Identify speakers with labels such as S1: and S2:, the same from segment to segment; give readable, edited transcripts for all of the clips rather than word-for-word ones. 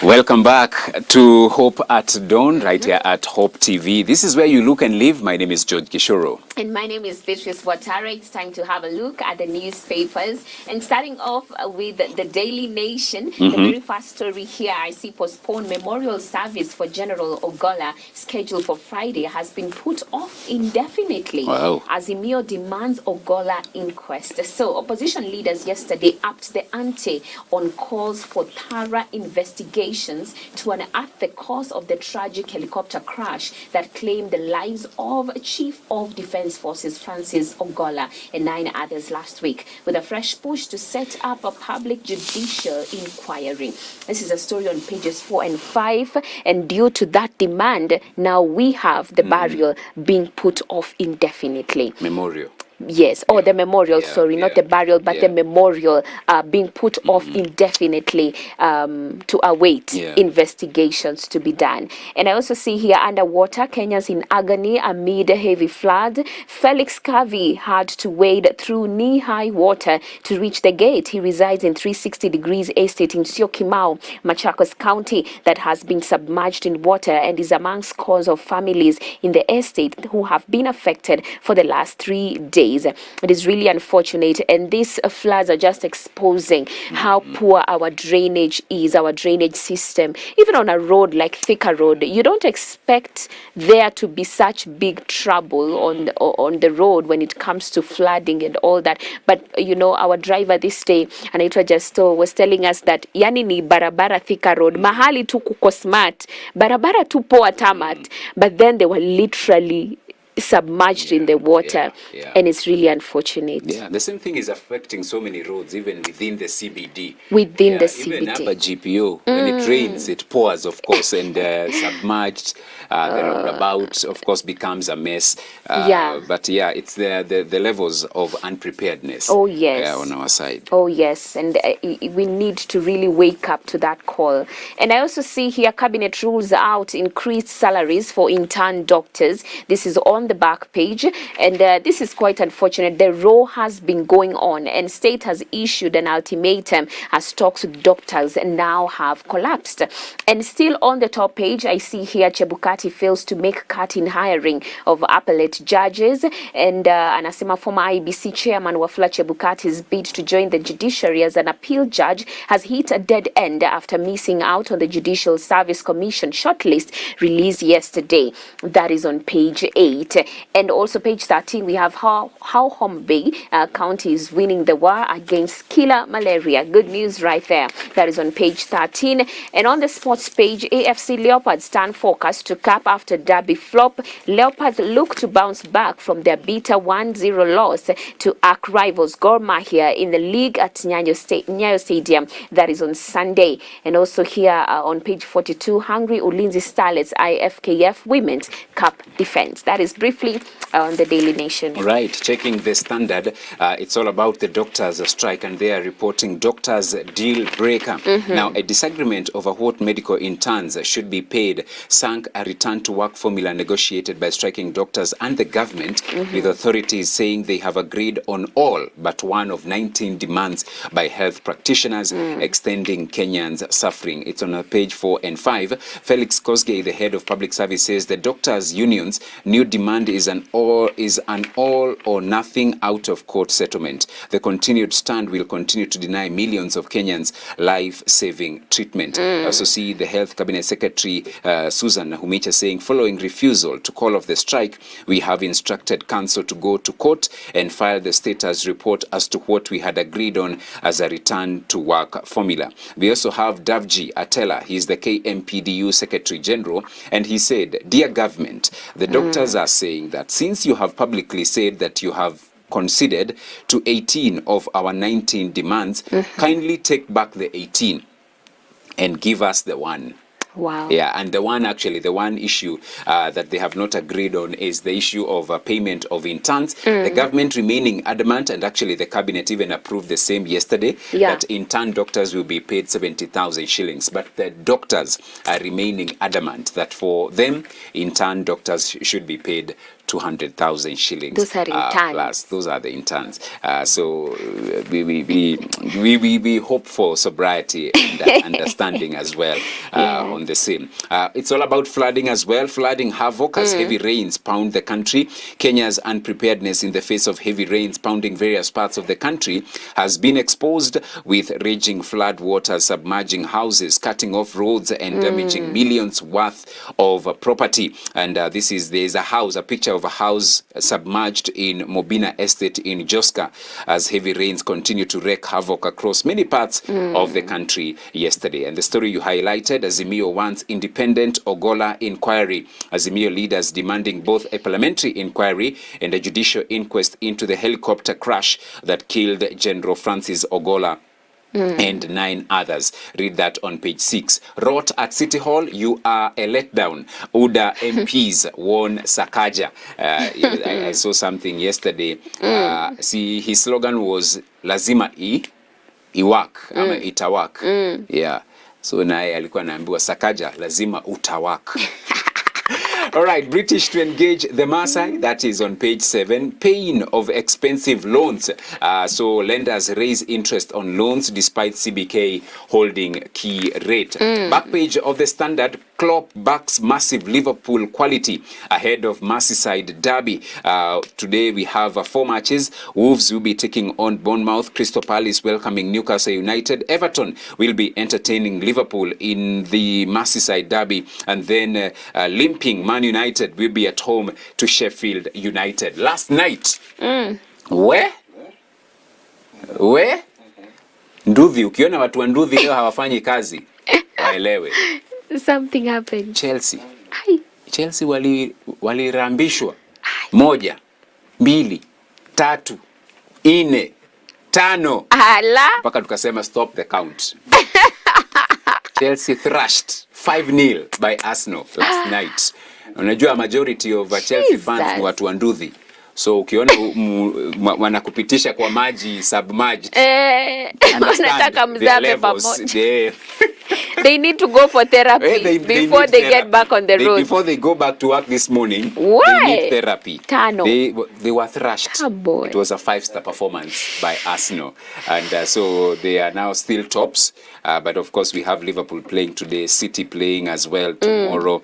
S1: Welcome back to Hope at Dawn, right here at Hope TV. This is where you look and live. My name is George Gishoro.
S2: And my name is Wth Watare. It's time to have a look at the newspapers. And starting off with the Daily Nation, the very first story here, I see postponed memorial service for General Ogola scheduled for Friday has been put off indefinitely.
S1: Wow.
S2: Azimio demands Ogola inquest. So opposition leaders yesterday upped the ante on calls for thorough investigations to unearth the cause of the tragic helicopter crash that claimed the lives of Chief of Defense Forces Francis Ogola and 9 others last week, with a fresh push to set up a public judicial inquiry. This is a story on pages 4 and 5, and due to that demand, now we have the burial being put off indefinitely.
S1: Memorial.
S2: Yes, or the memorial, sorry, not the burial, but the memorial being put off indefinitely to await investigations to be done. And I also see here underwater, Kenyans in agony amid heavy flood. Felix Kavi had to wade through knee-high water to reach the gate. He resides in 360 Degrees Estate in Syokimau, Machakos County, that has been submerged in water and is among scores of families in the estate who have been affected for the last 3 days. It is really unfortunate, and these floods are just exposing how poor our drainage is, our drainage system. Even on a road like Thika Road, you don't expect there to be such big trouble on the road when it comes to flooding and all that. But you know, our driver this day, Anaitwa Justo, was telling us that yani ni barabara Thika Road, mahali tu kuko smart, barabara tu poa tamat, but then they were literally submerged in the water, and it's really unfortunate.
S1: Yeah, the same thing is affecting so many roads, even within the CBD.
S2: Within the CBD.
S1: Even upper GPO, when it rains, it pours, of course, and submerged. The roundabout, of course, becomes a mess. But yeah, it's the levels of unpreparedness.
S2: Oh yes.
S1: On our side.
S2: Oh yes, and we need to really wake up to that call. And I also see here cabinet rules out increased salaries for intern doctors. This is on the back page, and this is quite unfortunate. The row has been going on, and state has issued an ultimatum as talks with doctors now have collapsed. And still on the top page, I see here Chebukati fails to make cut in hiring of appellate judges, and anasema former IBC chairman Wafula Chebukati's bid to join the judiciary as an appeal judge has hit a dead end after missing out on the Judicial Service Commission shortlist released yesterday. That is on page 8. And also page 13, we have how Homa Bay County is winning the war against killer malaria. Good news right there. That is on page 13. And on the sports page, AFC Leopards stand focused to cap after derby flop. Leopards look to bounce back from their bitter 1-0 loss to arch rivals Gor Mahia in the league at Nyayo Stadium. That is on Sunday. And also here on page 42, Hungry Ulinzi Starlets IFKF Women's Cup defense. That is briefly on the Daily Nation.
S1: Right, checking the Standard, it's all about the doctors' strike, and they are reporting doctors' deal breaker. Now, a disagreement over what medical interns should be paid sank a return to work formula negotiated by striking doctors and the government, with authorities saying they have agreed on all but one of 19 demands by health practitioners, extending Kenyans' suffering. It's on page 4 and 5. Felix Kosgei, the head of public service, says the doctors' unions' new demand is an all or nothing out of court settlement. The continued stand will continue to deny millions of Kenyans life-saving treatment. I also see the Health Cabinet Secretary Susan Nahumicha saying, following refusal to call off the strike, we have instructed council to go to court and file the status report as to what we had agreed on as a return to work formula. We also have Davji Atela. He's the KMPDU Secretary General, and he said, dear government, the doctors are saying that since you have publicly said that you have conceded to 18 of our 19 demands, kindly take back the 18 and give us the one.
S2: Wow.
S1: Yeah, and the one issue that they have not agreed on is the issue of payment of interns. The government remaining adamant, and actually the cabinet even approved the same yesterday, that intern doctors will be paid 70,000 shillings. But the doctors are remaining adamant that for them, intern doctors should be paid 200,000 shillings.
S2: Those are interns.
S1: Plus, those are the interns. So we hope for sobriety and understanding as well on the same. It's all about flooding as well. Flooding havoc as heavy rains pound the country. Kenya's unpreparedness in the face of heavy rains pounding various parts of the country has been exposed, with raging flood water submerging houses, cutting off roads and damaging millions worth of property. And there's a picture of a house submerged in Mobina Estate in Joska as heavy rains continue to wreak havoc across many parts of the country yesterday. And the story you highlighted, Azimio wants independent Ogola inquiry. Azimio leaders demanding both a parliamentary inquiry and a judicial inquest into the helicopter crash that killed General Francis Ogola and 9 others. Read that on page 6. Rot at City Hall, you are a letdown. UDA MPs warn Sakaja. I saw something yesterday. See, his slogan was lazima iwak ama itawak. Yeah. So naye alikuwa anaambiwa Sakaja lazima utawak. All right, British to engage the Maasai, that is on page 7. Pain of expensive loans. So lenders raise interest on loans despite CBK holding key rate. Back page of the Standard, Klopp backs massive Liverpool quality ahead of Merseyside derby. Today we have 4 matches. Wolves will be taking on Bournemouth. Crystal Palace welcoming Newcastle United. Everton will be entertaining Liverpool in the Merseyside derby. And then limping Man United will be at home to Sheffield United. Last night, where Nduthi, ukiona watu wa Nduthi leo hawafanyi kazi, waelewe.
S2: Something happened.
S1: Chelsea walirambishwa 1, 2, 3, 4, 5.
S2: Ala.
S1: Mpaka tukasema stop the count. Chelsea thrashed 5-0 by Arsenal last night. Unajua majority of Chelsea fans ni watu wa Nduthi. So ukiona wanakupitisha kwa maji submerged.
S2: Wanataka mzabe pamoja. They need to go for therapy before they get back on the road.
S1: Before they go back to work this morning,
S2: Why?
S1: They need therapy.
S2: Tano.
S1: They were thrashed. It was a 5-star performance by Arsenal. And so they are now still tops. But of course we have Liverpool playing today, City playing as well tomorrow.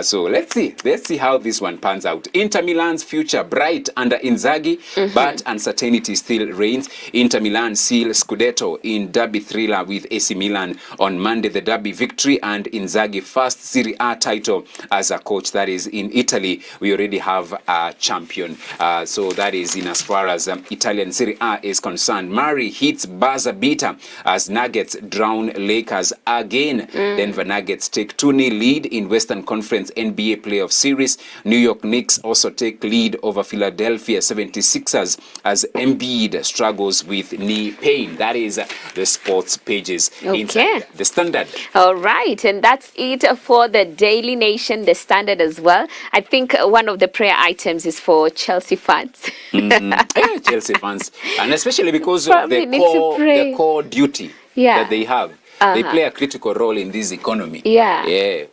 S1: So let's see how this one pans out. Inter Milan's future bright under Inzaghi, but uncertainty still reigns. Inter Milan seal Scudetto in derby thriller with AC Milan on Monday. The derby victory and Inzaghi first Serie A title as a coach. That is in Italy. We already have a champion. So that is in as far as Italian Serie A is concerned. Murray hits buzzer beater as Nuggets drown Lakers again. Denver Nuggets take 2-0 lead in Western Conference NBA playoff series. New York Knicks also take lead over Philadelphia 76ers as Embiid struggles with knee pain. That is the sports pages inside the Standard.
S2: All right, and that's it for the Daily Nation, the Standard as well. I think one of the prayer items is for Chelsea fans.
S1: Yeah, Chelsea fans, and especially because of the core duty that they have. They play a critical role in this economy.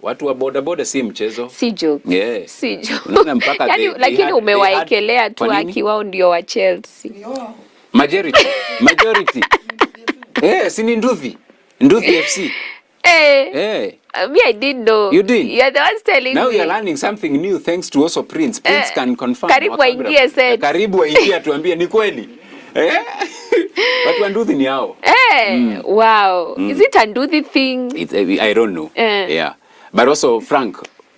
S1: Watu wa boda boda si mchezo.
S2: Si joke. Si joke. Lakini umewaekelea tu akiwao ndio wa Chelsea.
S1: Majority. Si ni Nduthi FC.
S2: Me, I didn't know.
S1: You did?
S2: You're the ones telling
S1: Now
S2: me.
S1: you're learning something new thanks to also Prince. Prince can confirm.
S2: Karibu waingie set.
S1: Karibu waingie tuambie ni kweli. Watu wa Nduthi ni hao.
S2: Wow. Is it a Nduthi thing?
S1: I don't know. Yeah. But also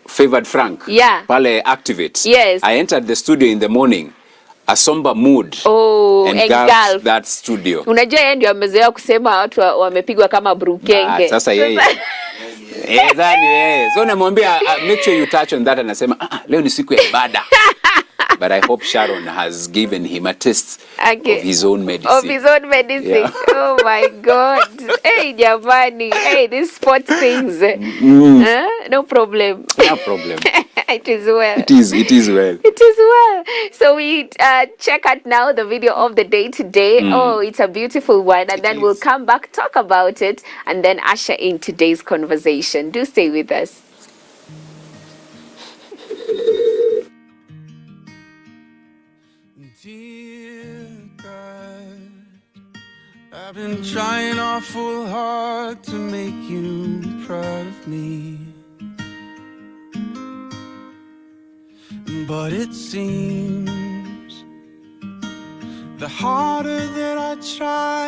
S1: favored Frank.
S2: Yeah.
S1: Pale Activate.
S2: Yes.
S1: I entered the studio in the morning. A somber mood engulfed that studio.
S2: Unajua yeye ndio amezoea kusema watu wamepigwa kama brukenge.
S1: Sasa yeye. So namwambia make sure you touch on that, anasema leo ni siku ya ibada. But I hope Sharon has given him a taste of his own medicine.
S2: Yeah. Oh my God. Hey, Jamani. Hey, these sports things. No problem.
S1: No problem.
S2: It is well.
S1: It is well.
S2: It is well. So we check out now the video of the day today. Oh, it's a beautiful one. And then we'll come back, talk about it, and then usher in today's conversation. Do stay with us.
S3: Dear God, I've been trying awful hard to make you proud of me, but it seems the harder that I try